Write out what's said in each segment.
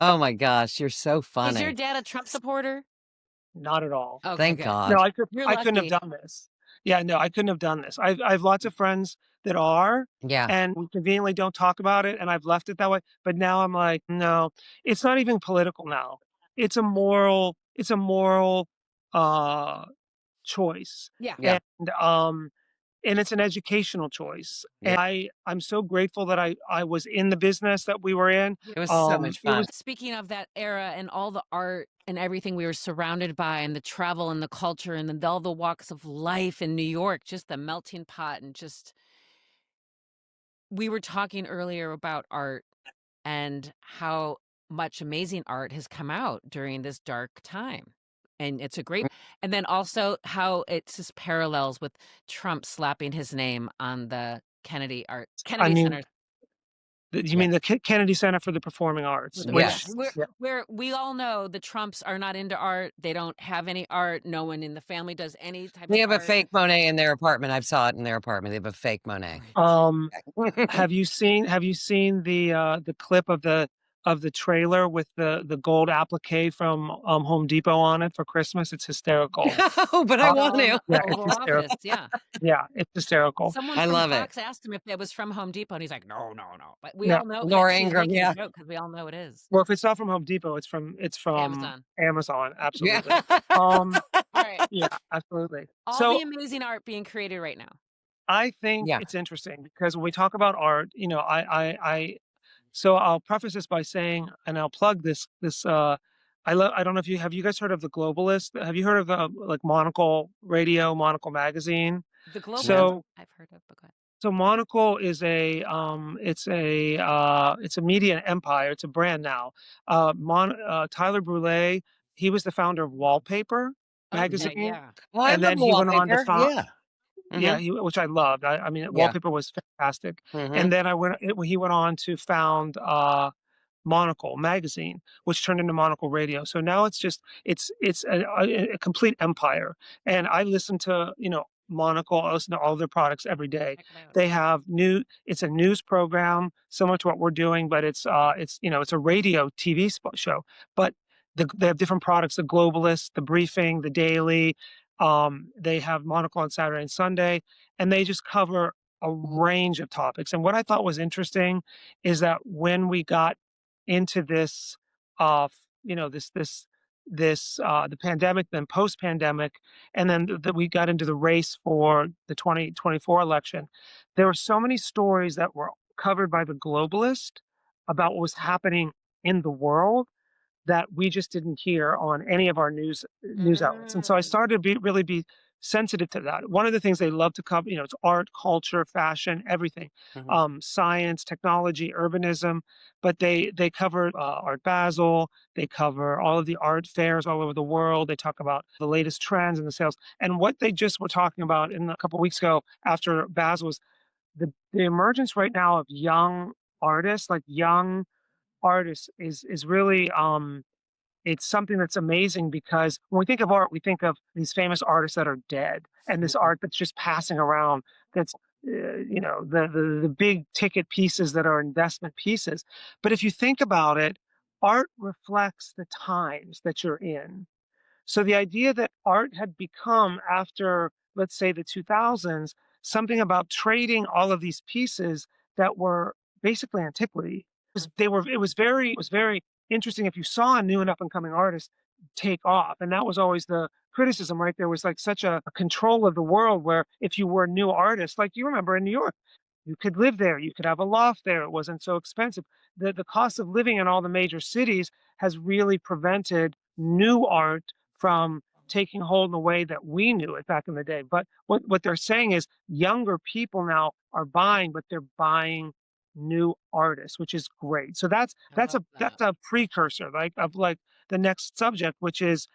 Oh my gosh, you're so Is your funny. dad a Trump supporter? Not at all. Okay, Thank good. No, God. You're I couldn't have lucky. done this. Yeah, no, I couldn't have done this. I've lots of friends that are, Yeah. and we conveniently don't talk about it, and I've left it that way. But now I'm like, no, it's not even political now. It's a moral uh choice. Yeah. Yeah. And and it's an educational choice. Yeah. And I'm so grateful that I was in the business that we were in. It was so much It fun. was Speaking of that era and all the art and everything we were surrounded by and the travel and the culture and all the walks of life in New York, just the melting pot and just we were talking earlier about art and how much amazing art has come out during this dark time. And it's a great and then also how it's just parallels with Trump slapping his name on the I Kennedy mean, Center. you Yeah. mean the Kennedy Center for the Performing Arts, Yeah, which Yes. yeah, we all know the Trumps are not into art. They don't have any art. No one in the family does any type They of have a art. fake Monet in their apartment. I saw it in their apartment. They have a fake Monet. Right. have you seen the clip of the trailer with the gold applique from Home Depot on it for Christmas? It's hysterical. No, but I Uh, want The to. yeah, it's Oval hysterical. Office, yeah. Yeah, it's hysterical. Someone I from love it. Fox asked him if it was from Home Depot, and he's like, "No, no, no." But we Yeah. all know that Laura she's Ingraham, making a yeah. joke because we all know it is. Well, if it's not from Home Depot, it's from Amazon. Amazon. Yeah. Absolutely. Um, All right. yeah, absolutely. All So the amazing art being created right now. I think Yeah. it's interesting because when we talk about art, so I'll preface this by saying, and I'll plug this. I don't know if you guys heard of the Globalist? Have you heard of like Monocle Radio, Monocle Magazine? The Globalist, No. So I've heard of, but go ahead. so Monocle is it's a media empire. It's a brand now. Tyler Brule, he was the founder of Wallpaper Okay, magazine, yeah. Oh, I and love then he went on to wallpaper. found Yeah. yeah, Mhm. which I loved. I mean, Yeah. Wallpaper was fantastic. And Mhm. then he went on to found Monocle magazine, which turned into Monocle Radio. So now it's a complete empire. And I listen to Monocle. I listen to all their products every day. Check it out. They have it's a news program similar to what we're doing, but it's a radio TV show. But they have different products: the Globalist, the Briefing, the Daily. They have Monocle on Saturday and Sunday, and they just cover a range of topics. And what I thought was interesting is that when we got into this, you know, the pandemic, then post-pandemic, and then we got into the race for the 2024 election, there were so many stories that were covered by the Globalist about what was happening in the world that we just didn't hear on any of our news outlets. And so I Mm. started to really be sensitive to that. One of the things they love to cover, it's art, culture, fashion, everything, Mhm. science, technology, urbanism. But they cover Art Basel. They cover all of the art fairs all over the world. They talk about the latest trends and the sales. And what they just were talking about in a couple of weeks ago after Basel was the emergence right now of young artists, like young artists, is really it's something that's amazing because when we think of art, we think of these famous artists that are dead and this Mhm. art that's just passing around. That's the big ticket pieces that are investment pieces. But if you think about it, art reflects the times that you're in. So the idea that art had become after, let's say, the 2000s, something about trading all of these pieces that were basically antiquity. It was very interesting if you saw a new and up and coming artist take off. And that was always the criticism, right? There was like such a control of the world where if you were a new artist, like you remember in New York, you could live there, you could have a loft there, it wasn't so expensive. The cost of living in all the major cities has really prevented new art from taking hold in the way that we knew it back in the day. But what they're saying is younger people now are buying, but they're buying new artists, which is great. So that's I that's love a that. that's a precursor, like of like the next subject, which is,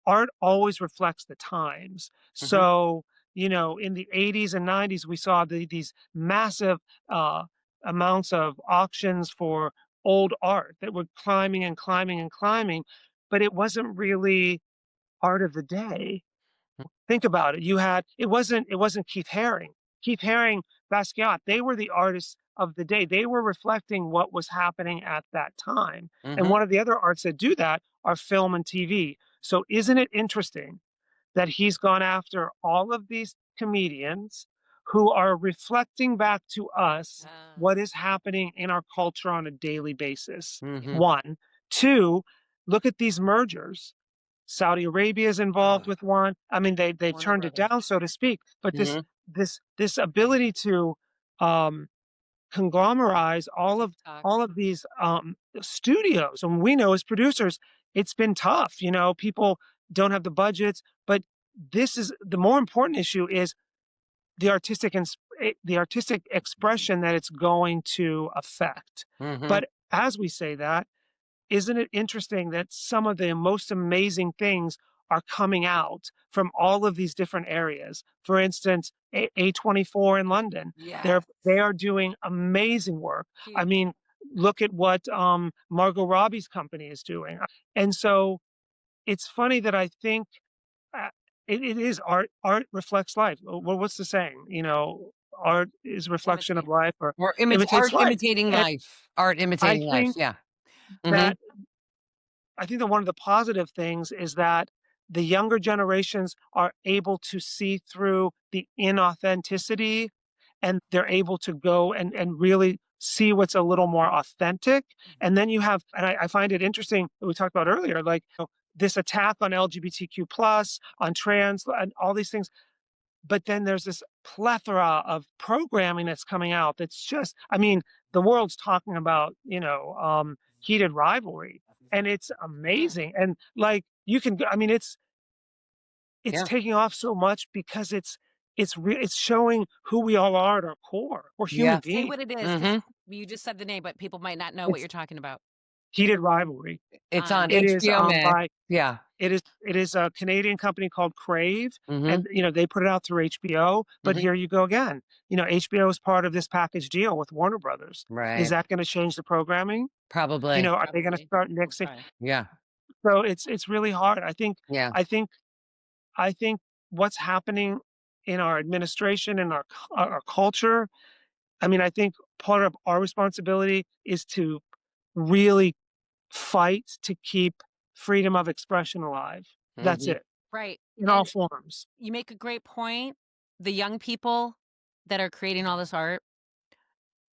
art always reflects the times. Mhm. So, in the 80s and 90s, we saw these massive uh, amounts of auctions for old art that were climbing and climbing and climbing, but it wasn't really art of the day. Think about it. It wasn't Keith Haring. Keith Haring, Basquiat, they were the artists of the day. They were reflecting what was happening at that time. And Mhm. one of the other arts that do that are film and TV. So isn't it interesting that he's gone after all of these comedians who are reflecting back to us what is happening in our culture on a daily basis? Mhm. One. Two, look at these mergers. Saudi Arabia is involved with one. I mean, they've Warner turned it Brothers, down, so to speak. But Mhm. this ability to um, conglomerize TikTok. all of these studios, and we know as producers, it's been tough. You know, people don't have the budgets, but this is the more important issue is the artistic expression that it's going to affect. Mhm. But as we say that, isn't it interesting that some of the most amazing things are coming out from all of these different areas? For instance, A24 in London, Yes. they are doing amazing work. I Huge. mean, look at what Margot Robbie's company is doing. And so it's funny that I think uh, it is art. Art reflects life. Well, what's the saying? You know, art is a reflection of Imitates. life or Or imitates art life. imitating And life. Art I imitating life, think yeah. Mhm. that that one of the positive things is that the younger generations are able to see through the inauthenticity and they're able to go and really see what's a little more authentic. And then you have, and I find it interesting that we talked about earlier, like this attack on LGBTQ plus, on trans, and all these things. But then there's this plethora of programming that's coming out that's just, I mean, the world's talking about, heated rivalry, and it's Yeah. amazing. And like you can, I mean, it's Yeah. taking off so much because it's showing who we all are at our core. We're human Yeah. Say beings. what it is, because Mhm. you just said the name, but people might not know what It's you're talking about. heated rivalry. It's on On It is HBO Max. by Yeah. it is a Canadian company called Crave, Mhm. and, they put it out through HBO, but Mhm. here you go again. HBO is part of this package deal with Warner Brothers. Is Right. that gonna change the programming? Probably. Are they gonna probably. start We'll mixing? try. Yeah. So it's really hard. Yeah. I think I think what's happening in our administration and our culture, I mean, I think part of our responsibility is to really fight to keep freedom of expression alive. That's Mhm. it, Right. in all And forms. you make a great point. The young people that are creating all this art,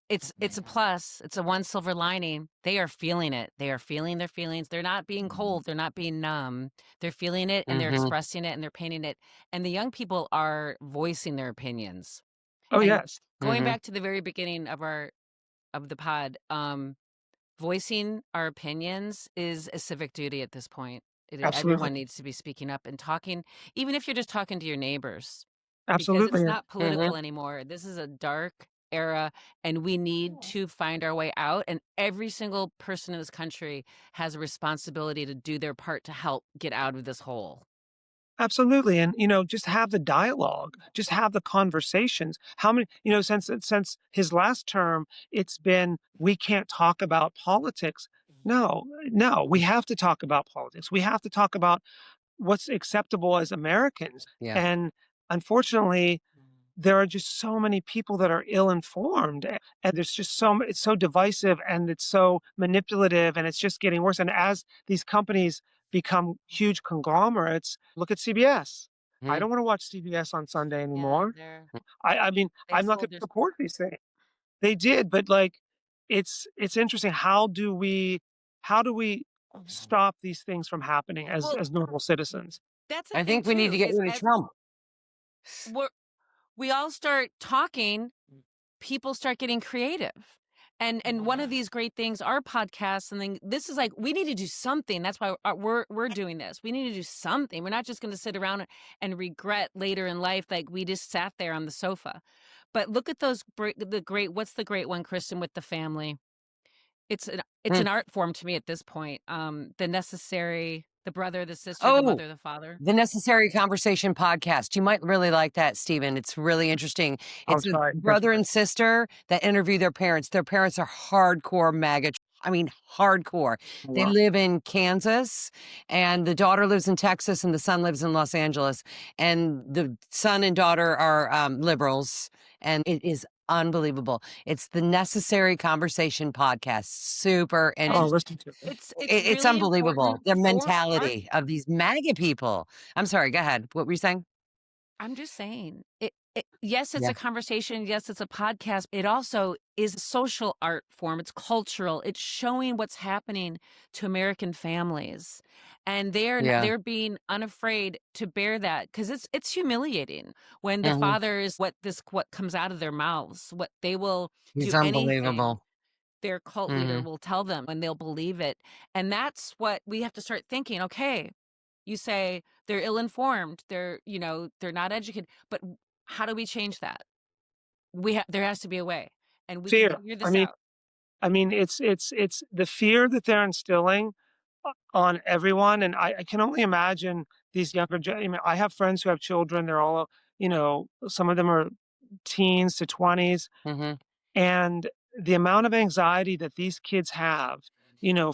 it's a plus. It's a one silver lining. They are feeling it. They are feeling their feelings. They're not being cold. They're not being numb. They're feeling it and they're Mhm. expressing it and they're painting it. And the young people are voicing their opinions. Oh, And yes. going Mhm. back to the very beginning of the pod, voicing our opinions is a civic duty at this point. Everyone Absolutely. needs to be speaking up and talking, even if you're just talking to your neighbors, because it's Absolutely, and not political Mhm. anymore. This is a dark era, and we need to find our way out. And every single person in this country has a responsibility to do their part to help get out of this hole. absolutely, and, just have the dialogue, just have the conversations. How many since his last term, it's been, "We can't talk about politics." No, no, we have to talk about politics. We have to talk about what's acceptable as Americans, Yeah. and unfortunately, there are just so many people that are ill-informed, and there's just it's so divisive, and it's so manipulative, and it's just getting worse, and as these companies become huge conglomerates, look at CBS. I Mhm. don't wanna watch CBS on Sunday Yeah, anymore. I mean, they I'm not gonna sold their support these things. They did, but, like, it's interesting, how do we stop these things from happening well. as normal citizens? That's the I thing think we need to too. get Is rid of as Trump. we all start talking, people start getting creative. And one of these great things are podcasts, and then this is like we need to do something. That's why we're doing this. We need to do something. We're not just going to sit around and regret later in life like we just sat there on the sofa. But look at the great, what's the great one, Kristen, with the family? It's Mm. an art form to me at this point. The necessary, the brother, the sister, the Oh, mother, the father. the Necessary Conversation podcast. You might really like that, Stephen. It's really interesting. I'll It's a try. brother and sister that interview their parents. Their parents are hardcore MAGA. I mean, hardcore. They Wow. live in Kansas, and the daughter lives in Texas, and the son lives in Los Angeles. And the son and daughter are liberals, and it is Unbelievable. It's the Necessary Conversation podcast. Super Oh, And interesting. listen to it. it's It's really unbelievable, important the for art. mentality of these MAGA people. I'm sorry, go ahead. What were you saying? I'm just saying, yes, it's Yeah, a conversation, yes, it's a podcast, it also is a social art form, it's cultural, it's showing what's happening to American families, and yeah. they're being unafraid to bear that because it's humiliating when the Mhm. fathers what comes out of their mouths, what they will He's do anything unbelievable. their cult leader Mhm. will tell them, and they'll believe it, and that's what we have to start thinking, "Okay, you say they're ill-informed, they're not educated, but how do we change that? There has to be a way, and we can Fear. figure I this mean out." it's the fear that they're instilling on everyone, and I can only imagine these I mean, I have friends who have children, they're all, some of them are teens to 20s, Mhm. and the amount of anxiety that these kids have,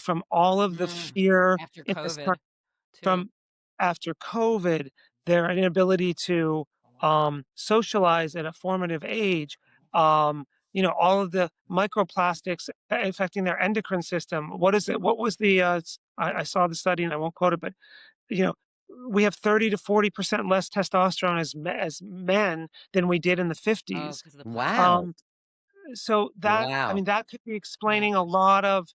from all of the Mm. fear After in this coun COVID, too. from after COVID, their inability to socialize at a formative age, all of the microplastics affecting their endocrine system. What is it? What was the? I saw the study and I won't quote it, but you know, we have 30 to 40% less testosterone as men than we did in the Oh, 50s. because of the plastic. Wow. Um, so that I Wow. mean, that could be Yeah. explaining a lot of,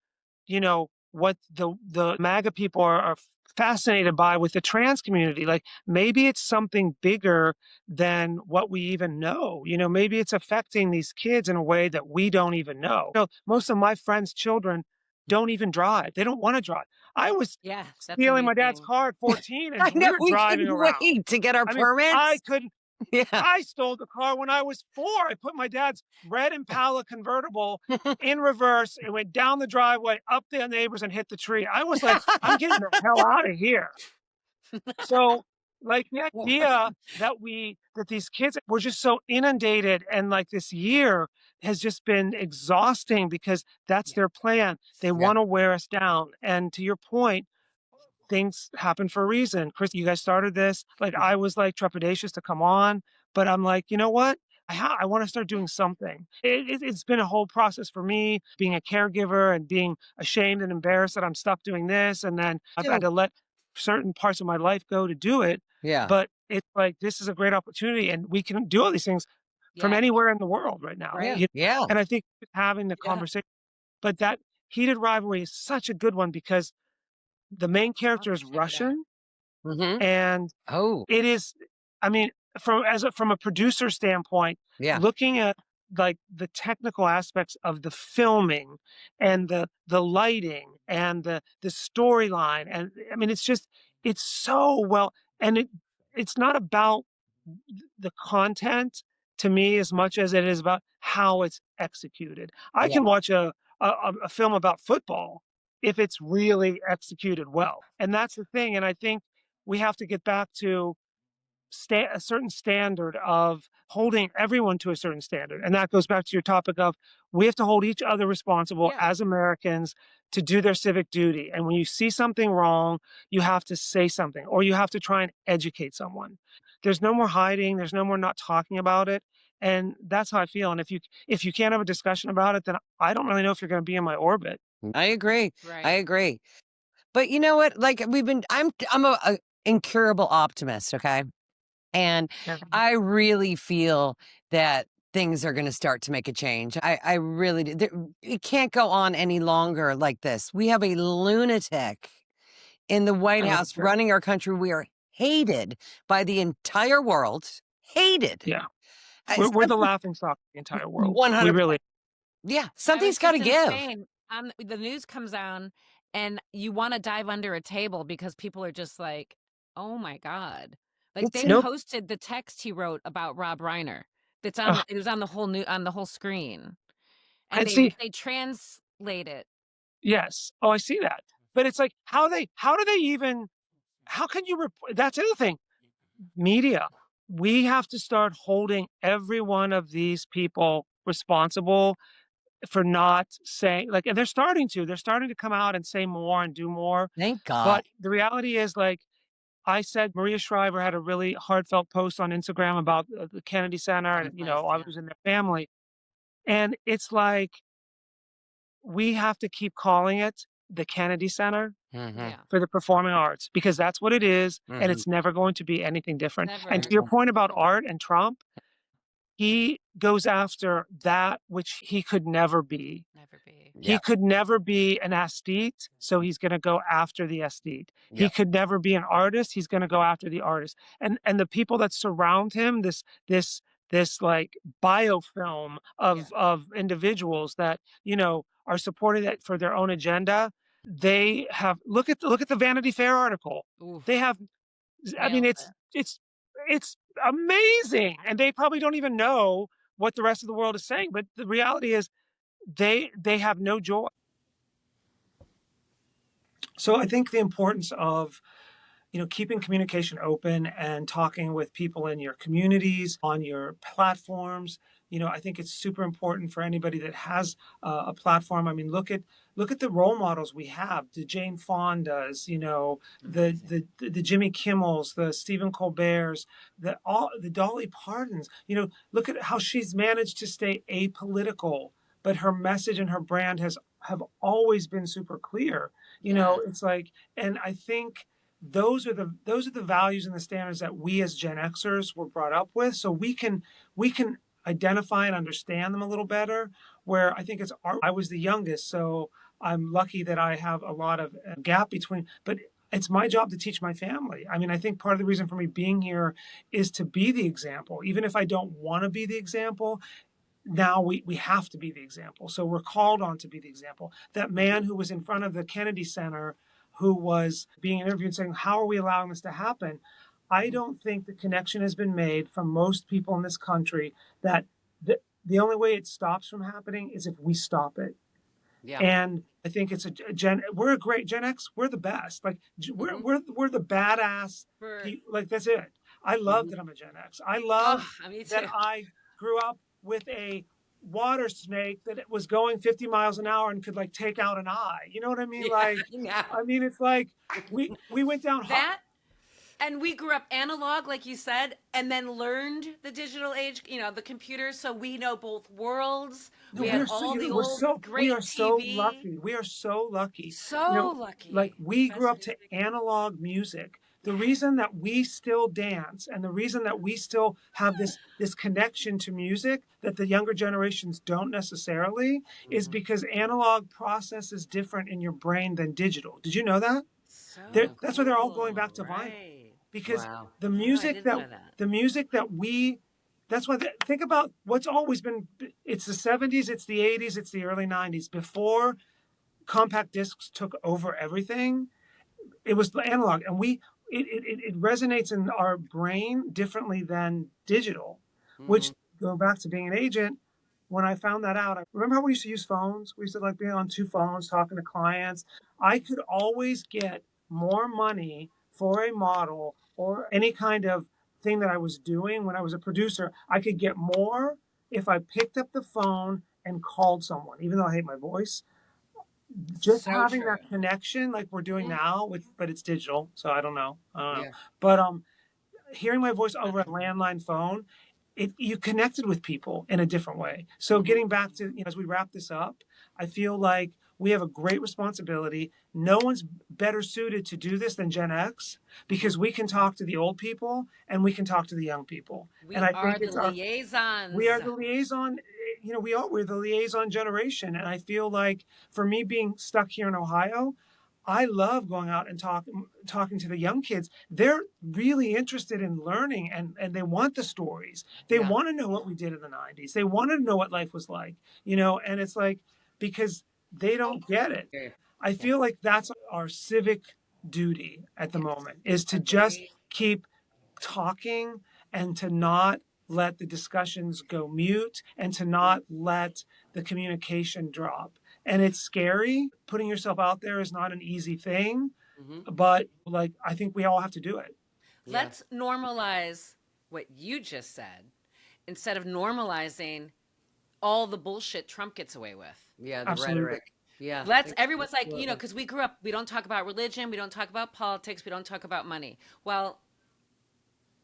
what the MAGA people are fascinated by with the trans community. Like maybe it's something bigger than what we even know. Maybe it's affecting these kids in a way that we don't even know. Most of my friends' children don't even drive. They don't want to drive. I was Yeah, that's a stealing new my dad's thing. car at 14 and I we know, were we driving couldn't around. wait to get our I mean, I permits. couldn't Yeah. I stole the car when I was 4. I put my dad's red Impala convertible in reverse and went down the driveway, up the neighbors, and hit the tree. I was like, "I'm getting the hell out of here." So, like, the idea that these kids were just so inundated and, like, this year has just been exhausting because that's Yeah. their plan. They Yeah. wanna wear us down, and to your point, things happen for a reason. Chris, you guys started this. Like I was like trepidatious to come on, but I'm like, you know what? I want to start Yeah. doing something. It's been a whole process for me being a caregiver and being ashamed and embarrassed that I'm stuck doing this. And then I've had Too. to let certain parts of my life go to do it. Yeah. But it's like, this is a great opportunity and we can do all these things from Yeah. anywhere in the world right now. Yeah. Right. Yeah. And I think having the Yeah. conversation, but that heated rivalry is such a good one because the main I'll character have to is check it out. Russian Mhm. and Oh, it is I mean, from a producer standpoint, yeah. looking at, like, the technical aspects of the filming and the lighting and the storyline, and, I mean, it's so well and it's not about the content to me as much as it is about how it's executed. I Yeah. can watch a film about football if it's really executed well, and that's the thing, and I think we have to get back to a certain standard of holding everyone to a certain standard. And that goes back to your topic of we have to hold each other responsible Yeah. as Americans to do their civic duty. And when you see something wrong, you have to say something or you have to try and educate someone. There's no more hiding, there's no more not talking about it. And that's how I feel. And if you can't have a discussion about it, then I don't really know if you're going to be in my orbit. I agree. I Right. agree. But you know what? Like I'm a incurable optimist, okay? And Yeah. I really feel that things are going to start to make a change. I really do. It can't go on any longer like this. We have a lunatic in the White Oh, House running our country. We are hated by the entire world. Hated. yeah. We're the laughing stock of the entire world. We 100%. really Yeah. I was Something's got to just in give. Spain, the news comes on, and you wanna dive under a table because people are just like, "Oh my god." Like, It's they nope. posted the text he wrote about Rob Reiner. Uh, It was on the whole screen, and and see, they translate it. yes. Oh, I see that. But it's like how do they even how can you that's the other thing. Media. We have to start holding every one of these people responsible for not saying like and they're starting to come out and say more and do more. Thank God. But the reality is like I said Maria Shriver had a really heartfelt post on Instagram about the Kennedy Center That and was nice, I yeah. was in their family. And it's like we have to keep calling it the Kennedy Center Mhm. Yeah. for the performing arts because that's what it is, and Mhm. it's never going to be anything different. And to Never. your point about art and Trump, he goes after that which he could never be. Never be. He Yep. could never be an aesthete, so he's gonna go after the aesthete. He Yep. could never be an artist, he's gonna go after the artist. And the people that surround him, this like biofilm Yeah. of individuals that, you know, are supporting it for their own agenda, they have look at the Vanity Fair article. They Oof. have I mean, Nails it. it's amazing, and they probably don't even know what the rest of the world is saying, but the reality is they have no joy. So I think the importance of, you know, keeping communication open and talking with people in your communities, on your platforms. You know, I think it's super important for anybody that has a platform. I mean, look at the role models we have. The Jane Fondas, you know, Amazing. the Jimmy Kimmels, the Stephen Colberts, the Dolly Partons. You know, look at how she's managed to stay apolitical, but her message and her brand have always been super clear. You Yeah. know, it's like, and I think those are the values and the standards that we as Gen Xers were brought up with. So we can identify and understand them a little better. Where I think it's I was the youngest, so I'm lucky that I have a lot of gap between. But it's my job to teach my family. I mean, I think part of the reason for me being here is to be the example, even if I don't want to be the example. Now we have to be the example. So we're called on to be the example. That man who was in front of the Kennedy Center, who was being interviewed saying, how are we allowing this to happen? I Mhm. don't think the connection has been made from most people in this country that the only way it stops from happening is if we stop it. Yeah. And I think it's we're a great Gen X. We're the best. Like Mhm. we're the badass For people. Like that's it. I love Mhm. that I'm a Gen X. I love oh, me that too. I grew up with a water snake that it was going 50 miles an hour and could like take out an eye. You know what I mean? Yeah, Like, I know. I mean, it's like we went down. That and we grew up analog, like you said, and then learned the digital age, the computer, so we know both worlds. No, We had we're so all the old we are great so TV. lucky. We are so lucky. You So know, like lucky. we grew Best up to music. analog music. The Yeah. reason that we still dance and the reason that we still have this connection to music that the younger generations don't necessarily is Mhm. because analog process is different in your brain than digital. Did you know that? So That's why they're all going cool. back to vinyl Right. because Wow. the No, I music didn't that know that. the music that we that's why think about what's always been it's the 70s, it's the 80s, it's the early 90s before compact discs took over everything. It was the analog and it resonates in our brain differently than digital, which Mhm. go back to being an agent. When I found that out, I remember how we used to use phones. We used to like be on two phones talking to clients. I could always get more money for a model or any kind of thing that I was doing when I was a producer. I could get more if I picked up the phone and called someone, even though I hate my voice. Just So having true. that connection like we're doing Mhm. now with, but it's digital, so I don't know. I don't know. Yeah. But hearing my voice over a landline phone, you connected with people in a different way. So Mhm. getting back to, you know, as we wrap this up, I feel like we have a great responsibility. No one's better suited to do this than Gen X Mhm. because we can talk to the old people and we can talk to the young people. And We I are think the we are liaisons. the liaison, you know, we're the liaison generation. And I feel like for me being stuck here in Ohio, I love going out and talking to the young kids. They're really interested in learning and they want the stories. They Yeah. want to know what we did in the 90s. They want to know what life was like, you know, and it's like because they don't get it. Yeah. I Yeah. feel like that's our civic duty at the Yes. moment is to just Agree. keep talking and to not let the discussions go mute and to not let the communication drop. And it's scary. Putting yourself out there is not an easy thing, Mhm. but like I think we all have to do it. Yeah. Let's normalize what you just said instead of normalizing all the bullshit Trump gets away with. Yeah, the Absolutely. rhetoric. Yeah. Everyone's like, Absolutely. because we grew up, we don't talk about religion, we don't talk about politics, we don't talk about money. Well,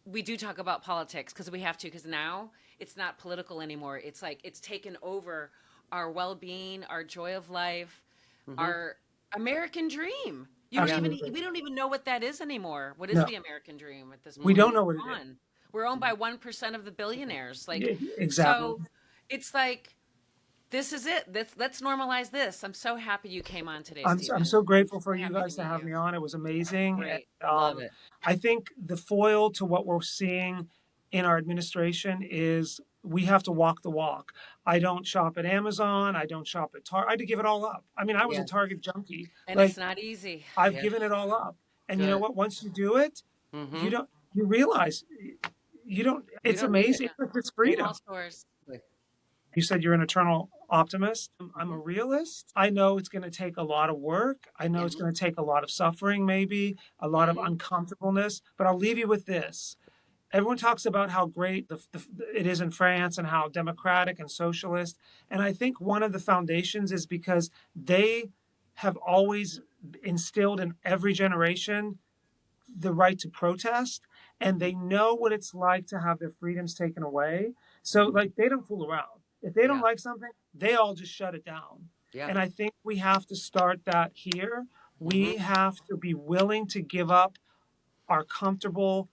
we do talk about politics because we have to, because now it's not political anymore. It's like it's taken over our well-being, our joy of life, Mm-hmm. our American dream. Absolutely. We don't even know what that is anymore. What is No, the American dream at this we point? don't Mm-hmm. know It's what it is. gone. We're owned by 1% of the billionaires. Like, Exactly. so it's like this is it. Let's normalize this. I'm so happy you came on today, I'm Stephen. so grateful for So you happy to guys to meet have you. me on. It was amazing. Great. And, Love it. I think the foil to what we're seeing in our administration is we have to walk the walk. I don't shop at Amazon. I don't shop at Target. I had to give it all up. I mean, I was a Yeah. Target junkie. And Like it's not easy. I've Yeah. given it all up. And you know Good. what? Once you do it, you Mm-hmm. don't, you realize you don't, You it's don't need it. amazing. It's No freedom. mall stores. Like, You said you're an eternal optimist. I'm a mm-hmm. realist. I know it's going to take a lot of work. I know Yeah. it's going to take a lot of suffering, maybe a lot of Mm-hmm. uncomfortableness. But I'll leave you with this. Everyone talks about how great it is in France and how democratic and socialist. And I think one of the foundations is because they have always instilled in every generation the right to protest, and they know what it's like to have their freedoms taken away. So Mm-hmm. like they don't fool around. If they don't Yeah. like something, they all just shut it down. Yeah. And I think we have to start that here. Mm-hmm. We have to be willing to give up our comfortable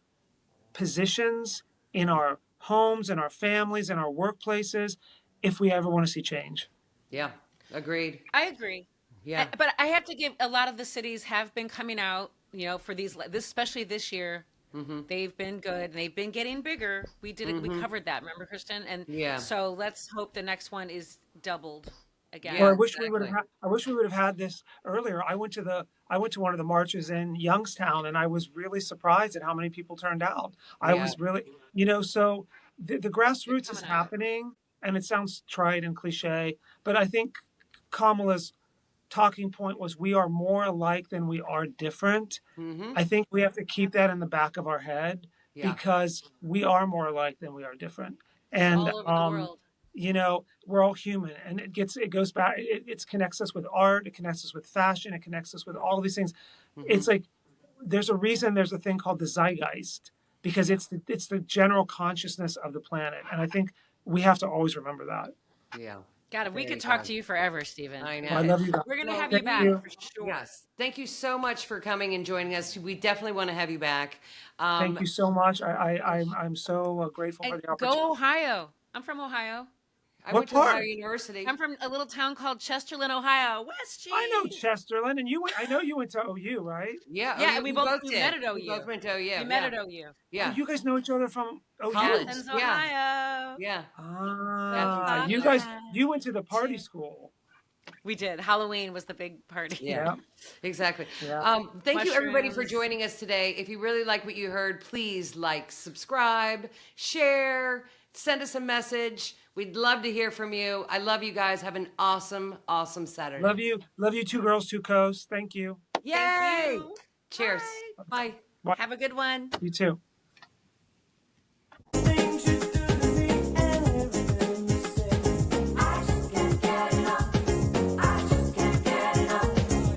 positions in our homes, in our families, in our workplaces, if we ever want to see change. Yeah. Agreed. I agree. Yeah. But I have to give a lot of the cities have been coming out, for this, especially this year. Mm-hmm. They've been good. They've been getting bigger. We did it. We Mm-hmm. covered that. Remember, Kristen? And Yeah. so let's hope the next one is doubled Well, again. Yeah. Exactly. I wish we would have had this earlier. I went to one of the marches in Youngstown, and I was really surprised at how many people turned out. I Yeah. was really, so the They're grassroots is coming out. happening, and it sounds trite and cliche, but I think Kamala's talking point was we are more alike than we are different. Mm-hmm. I think we have to keep that in the back of our head Yeah. because we are more alike than we are different. It's And all over the world. we're all human, and it goes back. It connects us with art. It connects us with fashion. It connects us with all of these things. Mm-hmm. It's like there's a reason there's a thing called the zeitgeist because it's the general consciousness of the planet, and I think we have to always remember that. Yeah. God, we There could you talk go. to you forever, Stephen. I Well, I know. love you guys. We're gonna Well, have you Thank back you. for sure. yes. Thank you so much for coming and joining us. We definitely want to have you back. Thank you so much. I'm so grateful for And the opportunity. go Ohio. I'm from Ohio. I What went to Ohio part? University. I'm from a little town called Chesterland, Ohio. West I know Cheese. Chesterland, and I know you went to OU, right? Yeah. Yeah, OU. and We we did. met at We both OU. went to OU. We met Yeah. at OU. Oh, Yeah. you guys know each other from OU. College. Athens, Yeah. Ohio. Yeah. Ah, Athens, you Ohio. guys, you went to the party school. We did. Halloween was the big party. Yeah. Yeah, Exactly. yeah. Thank you everybody for Mushrooms. joining us today. If you really like what you heard, please like, subscribe, share, send us a message. We'd love to hear from you. I love you guys. Have an awesome, awesome Saturday. Love you, two girls, two coasts. Thank you. Yay! Thank you. Cheers. Bye. Bye. Bye. Have a good one. You too.